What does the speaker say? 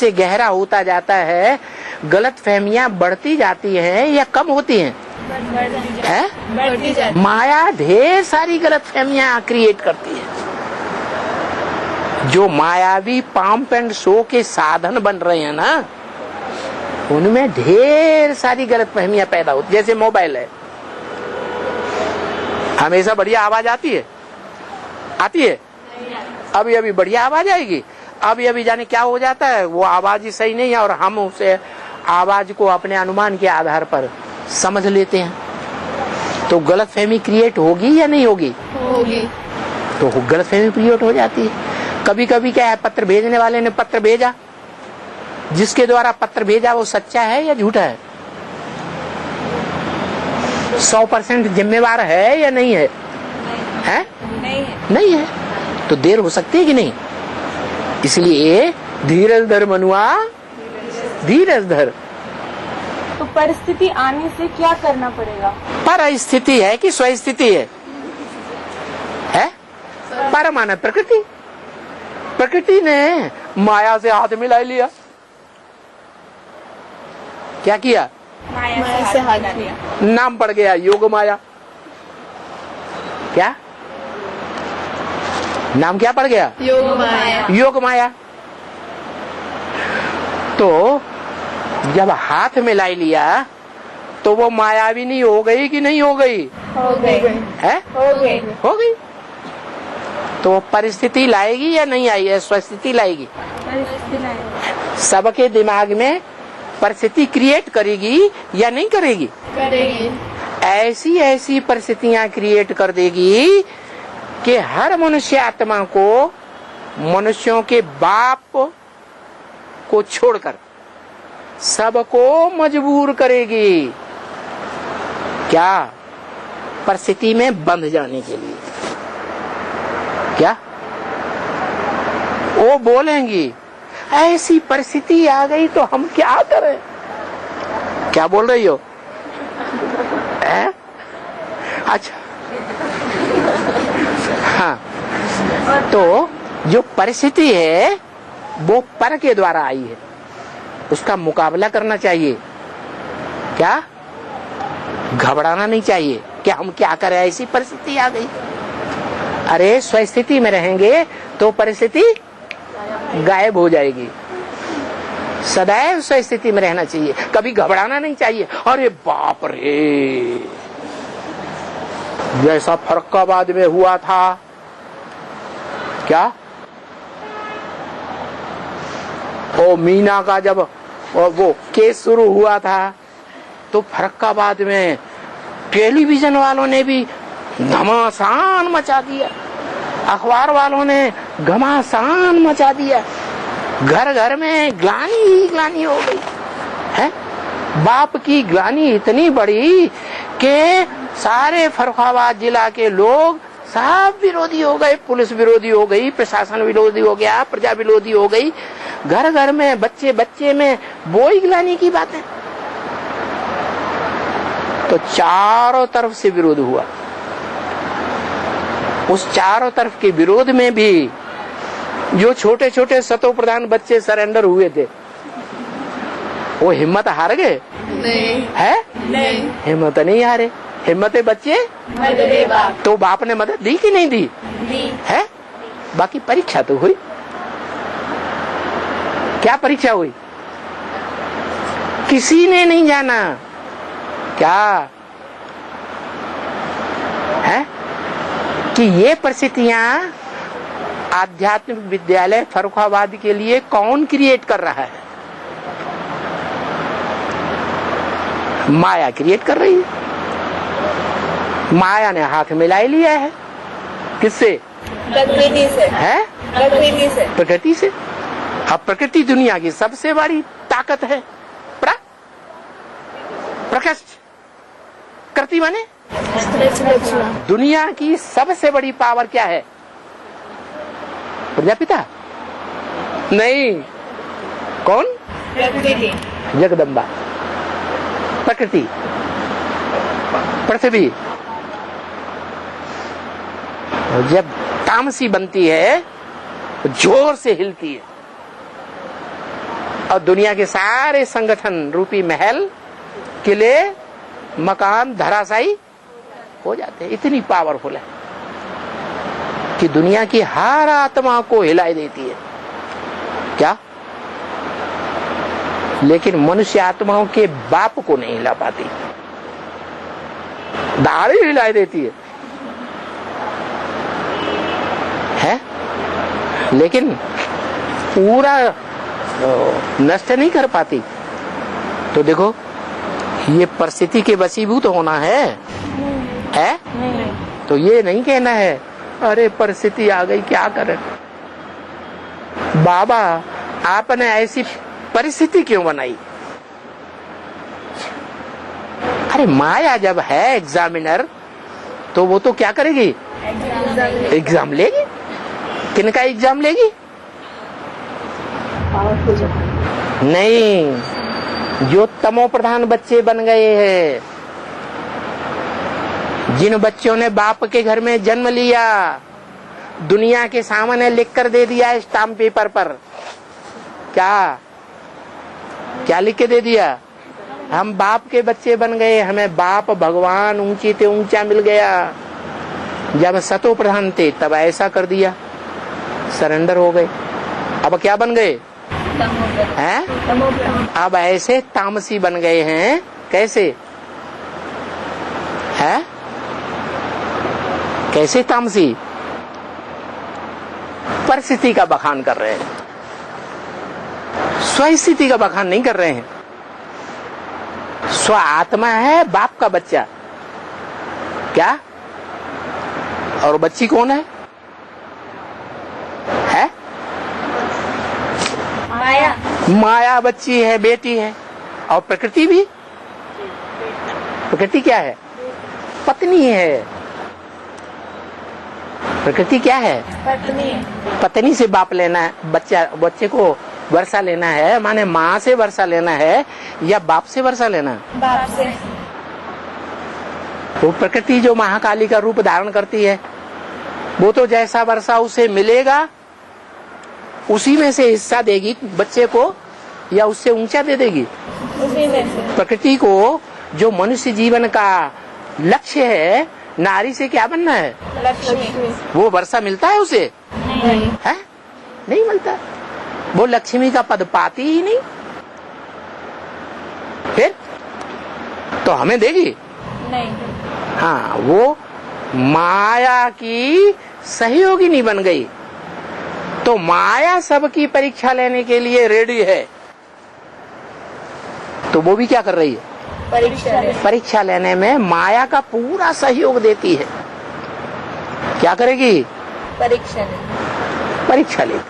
से गहरा होता जाता है, गलत फहमियां बढ़ती जाती हैं या कम होती हैं? बढ़ती जाती। माया ढेर सारी गलत फहमियां क्रिएट करती है। जो मायावी पंप एंड शो के साधन बन रहे हैं ना, उनमें ढेर सारी गलत फहमियां पैदा होती। जैसे मोबाइल है, हमेशा बढ़िया आवाज आती है, आती है, अभी अभी बढ़िया आवाज आएगी, अभी अभी जाने क्या हो जाता है, वो आवाज ही सही नहीं है और हम उसे आवाज को अपने अनुमान के आधार पर समझ लेते हैं, तो गलतफहमी क्रिएट होगी या नहीं होगी? होगी। तो गलतफहमी क्रिएट हो जाती है। कभी कभी क्या है, पत्र भेजने वाले ने पत्र भेजा, जिसके द्वारा पत्र भेजा वो सच्चा है या झूठा है? 100% जिम्मेवार है या नहीं है? है? नहीं है। तो देर हो सकती है कि नहीं? इसलिए धीरज धर मनुआ, धीरज धर। तो परिस्थिति आने से क्या करना पड़ेगा? परिस्थिति है कि स्वस्थिति है? पर माना प्रकृति। प्रकृति ने माया से हाथ मिला लिया। क्या किया? माया से हाथ लिया। नाम पड़ गया योग माया। क्या नाम क्या पड़ गया? योग माया। योग माया। तो जब हाथ मिला लिया तो वो मायाविनी हो गई कि नहीं हो गई? हो गई। है? हो गई। तो परिस्थिति लाएगी या नहीं आई है? स्वस्थिति लाएगी। सबके दिमाग में परिस्थिति क्रिएट करेगी या नहीं करेगी? करेगी। ऐसी ऐसी परिस्थितियां क्रिएट कर देगी कि हर मनुष्य आत्मा को मनुष्यों के बाप को छोड़कर सबको मजबूर करेगी। क्या? परिस्थिति में बंध जाने के लिए। क्या? वो बोलेंगी ऐसी परिस्थिति आ गई तो हम क्या करें? क्या बोल रही हो? अच्छा, हाँ। तो जो परिस्थिति है वो पर के द्वारा आई है, उसका मुकाबला करना चाहिए। क्या? घबराना नहीं चाहिए कि हम क्या करें, ऐसी परिस्थिति आ गई। अरे स्वस्थिति में रहेंगे तो परिस्थिति गायब हो जाएगी। सदैव स्वस्थिति में रहना चाहिए, कभी घबराना नहीं चाहिए। अरे बाप रे, जैसा फर्रुखाबाद में हुआ था, क्या ओ मीना का जब वो केस शुरू हुआ था तो फर्रुखाबाद में टेलीविजन वालों ने भी घमासान मचा दिया, अखबार वालों ने घमासान मचा दिया, घर घर में ग्लानि ही ग्लानि हो गई है। बाप की ग्लानि इतनी बड़ी कि सारे फर्रुखाबाद जिला के लोग सब विरोधी हो गए, पुलिस विरोधी हो गई, प्रशासन विरोधी हो गया, प्रजा विरोधी हो गई, घर घर में बच्चे बच्चे में बोई ग्लानि की बातें। तो चारों तरफ से विरोध हुआ। उस चारों तरफ के विरोध में भी जो छोटे छोटे शतो प्रधान बच्चे सरेंडर हुए थे, वो हिम्मत हार गए? नहीं है? नहीं, हिम्मत नहीं हारे। हिम्मत बच्चे तो बाप ने मदद दी कि नहीं दी? है? बाकी परीक्षा तो हुई। क्या परीक्षा हुई? किसी ने नहीं जाना। क्या है कि ये परिस्थितियां आध्यात्मिक विद्यालय फर्रुखाबाद के लिए कौन क्रिएट कर रहा है? माया क्रिएट कर रही है। माया ने हाथ मिला लिया है। किससे? प्रकृति से। है? प्रकृति से। प्रकृति से। अब प्रकृति दुनिया की सबसे बड़ी ताकत है। प्रकृति कृति माने दुनिया की सबसे बड़ी पावर क्या है? प्रजापिता? नहीं। कौन? प्रकृति। जगदम्बा। प्रकृति, पृथ्वी। जब तामसी बनती है तो जोर से हिलती है, और दुनिया के सारे संगठन रूपी महल, किले, मकान धराशायी हो जाते हैं। इतनी पावरफुल है कि दुनिया की हर आत्मा को हिला देती है। क्या? लेकिन मनुष्य आत्माओं के बाप को नहीं हिला पाती, दाढ़ी हिला देती है? लेकिन पूरा नष्ट नहीं कर पाती। तो देखो, ये परिस्थिति के वशीभूत होना है? नहीं। तो ये नहीं कहना है अरे परिस्थिति आ गई क्या करें। बाबा आपने ऐसी परिस्थिति क्यों बनाई? अरे माया जब है एग्जामिनर, तो वो तो क्या करेगी? एग्जाम लेगी। किनका एग्जाम लेगी? नहीं, जो तमो प्रधान बच्चे बन गए हैं, जिन बच्चों ने बाप के घर में जन्म लिया, दुनिया के सामने लिख कर दे दिया स्टाम्प पेपर पर। क्या लिख के दे दिया? हम बाप के बच्चे बन गए, हमें बाप भगवान ऊंची ते ऊंचा मिल गया। जब सतो प्रधान थे तब ऐसा कर दिया, सरेंडर हो गए। अब क्या बन गए हैं? अब ऐसे तामसी बन गए हैं। कैसे है? कैसे तामसी? परिस्थिति का बखान कर रहे हैं, स्वस्थिति का बखान नहीं कर रहे हैं। स्व आत्मा है बाप का बच्चा। क्या? और बच्ची कौन है? माया बच्ची है, बेटी है। और प्रकृति भी, प्रकृति क्या है? पत्नी है। प्रकृति क्या है? पत्नी से बाप लेना है, बच्चे को वर्षा लेना है, माने माँ से वर्षा लेना है या बाप से वर्षा लेना है? बाप से। वो प्रकृति जो महाकाली का रूप धारण करती है, वो तो जैसा वर्षा उसे मिलेगा उसी में से हिस्सा देगी बच्चे को, या उससे ऊंचा दे देगी? उसी में से। प्रकृति को जो मनुष्य जीवन का लक्ष्य है, नारी से क्या बनना है? लक्ष्मी। वो वर्षा मिलता है उसे? नहीं है? नहीं मिलता। वो लक्ष्मी का पद पाती ही नहीं। फिर तो हमें देगी? नहीं। हाँ, वो माया की सहयोगिनी बन गई। तो माया सबकी परीक्षा लेने के लिए रेडी है, तो वो भी क्या कर रही है? परीक्षा लेने में माया का पूरा सहयोग देती है। क्या करेगी? परीक्षा लेगी। परीक्षा लेगी।